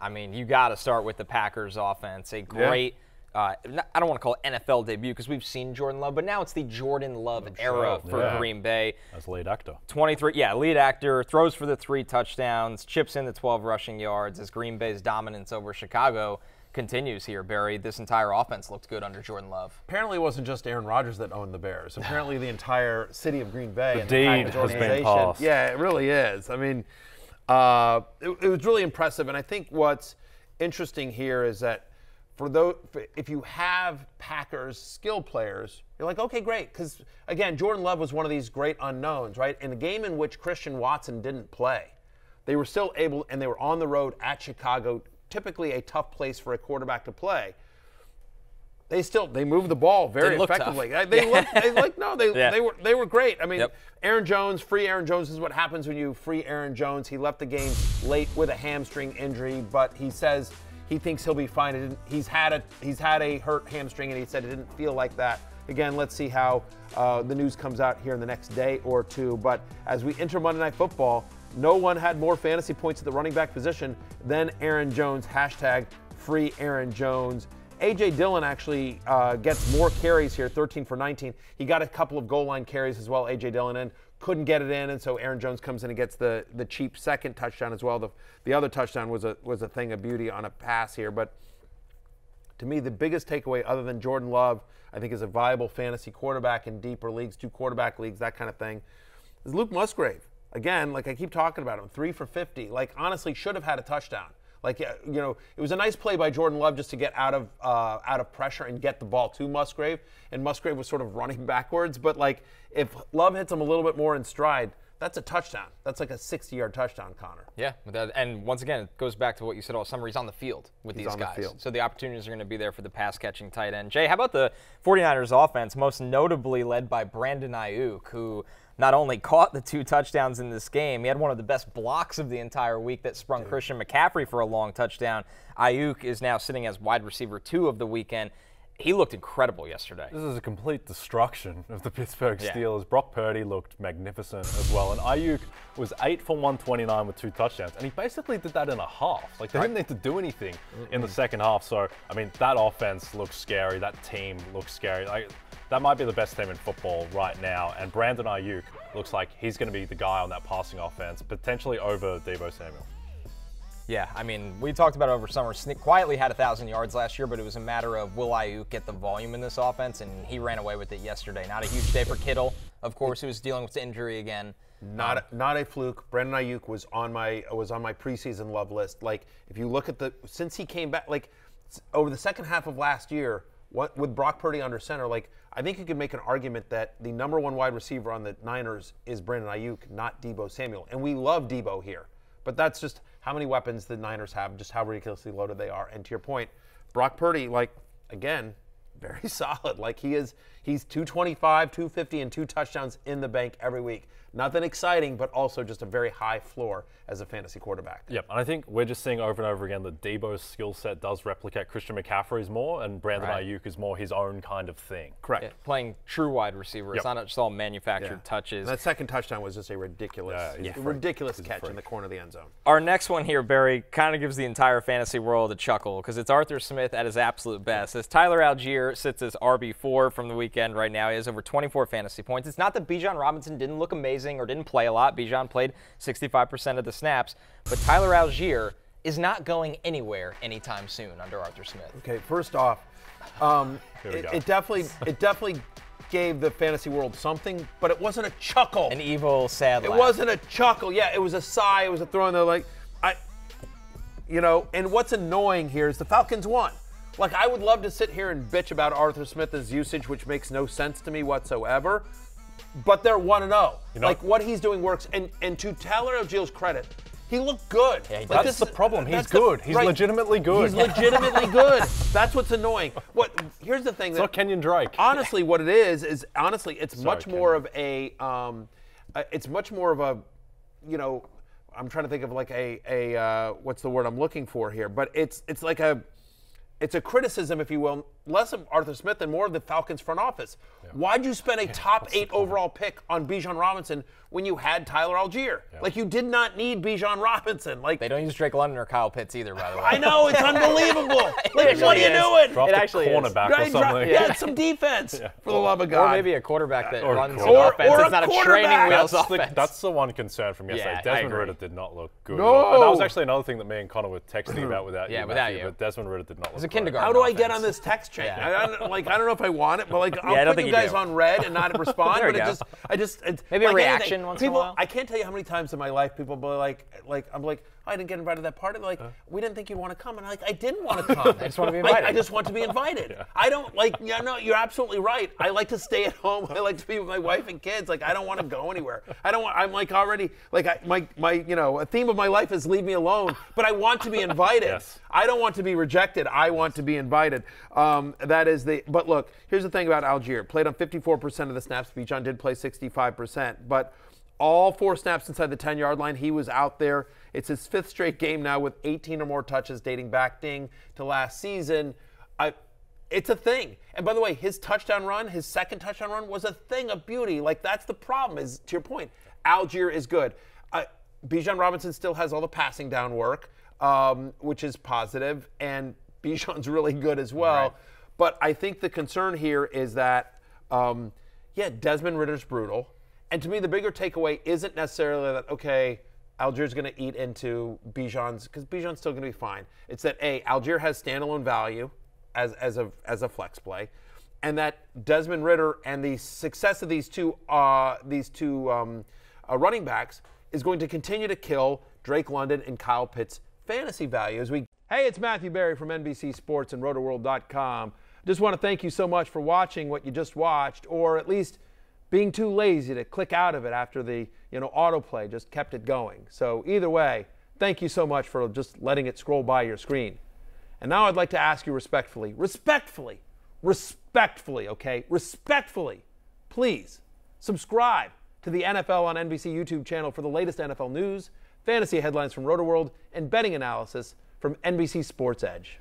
I mean, you got to start with the Packers offense. A great, I don't want to call it NFL debut because we've seen Jordan Love, but now it's the Jordan Love era for Green Bay. As lead actor. 23, lead actor, throws for the 3 touchdowns, chips in the 12 rushing yards as Green Bay's dominance over Chicago continues here, Barry. This entire offense looked good under Jordan Love. Apparently it wasn't just Aaron Rodgers that owned the Bears. Apparently the entire city of Green Bay and the Packers has been organization. passed. Yeah, it really is. I mean, it was really impressive. And I think what's interesting here is that if you have Packers skill players, you're like, okay, great. Because, again, Jordan Love was one of these great unknowns, right? In a game in which Christian Watson didn't play, they were still able, and they were on the road at Chicago, typically a tough place for a quarterback to play. They moved the ball very effectively. They were great. I mean, Aaron Jones, free Aaron Jones is what happens when you free Aaron Jones. He left the game late with a hamstring injury, but he says he thinks he'll be fine. He's had a hurt hamstring, and he said it didn't feel like that. Again, let's see how the news comes out here in the next day or two. But as we enter Monday Night Football, no one had more fantasy points at the running back position than Aaron Jones. Hashtag free Aaron Jones. A.J. Dillon actually gets more carries here, 13 for 19. He got a couple of goal line carries as well, A.J. Dillon, and couldn't get it in, and so Aaron Jones comes in and gets the cheap second touchdown as well. The other touchdown was a thing of beauty on a pass here. But to me, the biggest takeaway, other than Jordan Love, I think is a viable fantasy quarterback in deeper leagues, 2 quarterback leagues, that kind of thing, is Luke Musgrave. Again, like I keep talking about him, 3 for 50. Like, honestly, should have had a touchdown. Like, it was a nice play by Jordan Love just to get out of pressure and get the ball to Musgrave. And Musgrave was sort of running backwards. But, like, if Love hits him a little bit more in stride, that's a touchdown. That's like a 60-yard touchdown, Connor. Yeah, and once again, it goes back to what you said all summer. He's on the field with these guys. So the opportunities are going to be there for the pass-catching tight end. Jay, how about the 49ers offense, most notably led by Brandon Ayuk, who not only caught the 2 touchdowns in this game, he had one of the best blocks of the entire week that sprung Christian McCaffrey for a long touchdown. Ayuk is now sitting as wide receiver 2 of the weekend. He looked incredible yesterday. This is a complete destruction of the Pittsburgh Steelers. Brock Purdy looked magnificent as well. And Ayuk was 8 for 129 with 2 touchdowns. And he basically did that in a half. Like, they didn't need to do anything in the second half. So, I mean, that offense looks scary. That team looks scary. Like, that might be the best team in football right now. And Brandon Ayuk looks like he's going to be the guy on that passing offense, potentially over Deebo Samuel. Yeah, I mean, we talked about it over summer. Quietly had 1,000 yards last year, but it was a matter of will Ayuk get the volume in this offense, and he ran away with it yesterday. Not a huge day for Kittle, of course, who was dealing with injury again. Not a fluke. Brandon Ayuk was on my preseason love list. Like, if you look at since he came back, like over the second half of last year, with Brock Purdy under center, like I think you could make an argument that the number 1 wide receiver on the Niners is Brandon Ayuk, not Deebo Samuel, and we love Deebo here. But that's just how many weapons the Niners have, just how ridiculously loaded they are. And to your point, Brock Purdy, like, again, very solid. Like, he's 225, 250, and 2 touchdowns in the bank every week. Nothing exciting, but also just a very high floor as a fantasy quarterback. Yep, and I think we're just seeing over and over again that Deebo's skill set does replicate Christian McCaffrey's more, and Brandon Ayuk is more his own kind of thing. Correct. Yeah, playing true wide receiver. It's not just all manufactured touches. And that second touchdown was just a ridiculous catch in the corner of the end zone. Our next one here, Barry, kind of gives the entire fantasy world a chuckle because it's Arthur Smith at his absolute best. As Tyler Allgeier sits as RB4 from the weekend right now, he has over 24 fantasy points. It's not that Bijan Robinson didn't look amazing or didn't play a lot. Bijan played 65% of the snaps, but Tyler Allgeier is not going anywhere anytime soon under Arthur Smith. Okay, first off, it definitely gave the fantasy world something, but it wasn't a chuckle. An evil, sad laugh. It wasn't a chuckle. Yeah, it was a sigh. It was a throw in there, like, and what's annoying here is the Falcons won. Like, I would love to sit here and bitch about Arthur Smith's usage, which makes no sense to me whatsoever. But they're 1-0. Like, what he's doing works. And to Tyler Allgeier's credit, he looked good. Yeah, like, that's the problem. He's good. He's legitimately good. He's legitimately good. That's what's annoying. Here's the thing. It's not Kenyon Drake. Honestly, what it is honestly, it's much more of a, I'm trying to think of like what's the word I'm looking for here? But it's a criticism, if you will, less of Arthur Smith and more of the Falcons front office. Yeah. Why'd you spend a top 8 overall pick on Bijan Robinson when you had Tyler Allgeier. Yeah. Like, you did not need Bijan Robinson. Like, they don't use Drake London or Kyle Pitts either, by the way. I know, it's unbelievable. Like, what are you doing? Drop the cornerback or something. Yeah, some defense, for the love of God. Or maybe a quarterback that runs an offense. It's not a training wheels offense. That's the one concern from yesterday. Desmond Ridder did not look good. No. And that was actually another thing that me and Connor were texting about without you. But Desmond Ridder did not look good. It was a kindergarten How do I get on this text chain? I don't know if I want it, but like, I'll put you guys on red and not respond. But I just maybe a reaction once in a while. I can't tell you how many times in my life people be like, I'm like, I didn't get invited to that party. They're like, we didn't think you'd want to come. And I'm like, I didn't want to come. I just want to be invited. I just want to be invited. I don't like, no, you're absolutely right. I like to stay at home. I like to be with my wife and kids. Like, I don't want to go anywhere. I'm like already, like, a theme of my life is leave me alone, but I want to be invited. Yes. I don't want to be rejected. I want to be invited. But look, here's the thing about Allgeier. Played on 54% of the snaps. Bijan did play 65%, but all 4 snaps inside the 10-yard line, he was out there. It's his 5th straight game now with 18 or more touches dating back to last season. It's a thing. And by the way, his touchdown run, his second touchdown run was a thing of beauty. Like, that's the problem, is to your point. Allgeier is good. Bijan Robinson still has all the passing down work, which is positive, and Bijan's really good as well. Right. But I think the concern here is that, Desmond Ridder's brutal. And to me, the bigger takeaway isn't necessarily that, okay, Allgeier's going to eat into Bijan's, because Bijan's still going to be fine. It's that, A, Allgeier has standalone value as a flex play, and that Desmond Ridder and the success of these two running backs is going to continue to kill Drake London and Kyle Pitts' fantasy value. Hey, it's Matthew Berry from NBC Sports and RotoWorld.com. Just want to thank you so much for watching what you just watched, or at least being too lazy to click out of it after the autoplay just kept it going. So either way, thank you so much for just letting it scroll by your screen. And now I'd like to ask you respectfully, please subscribe to the NFL on NBC YouTube channel for the latest NFL news, fantasy headlines from RotoWorld, and betting analysis from NBC Sports Edge.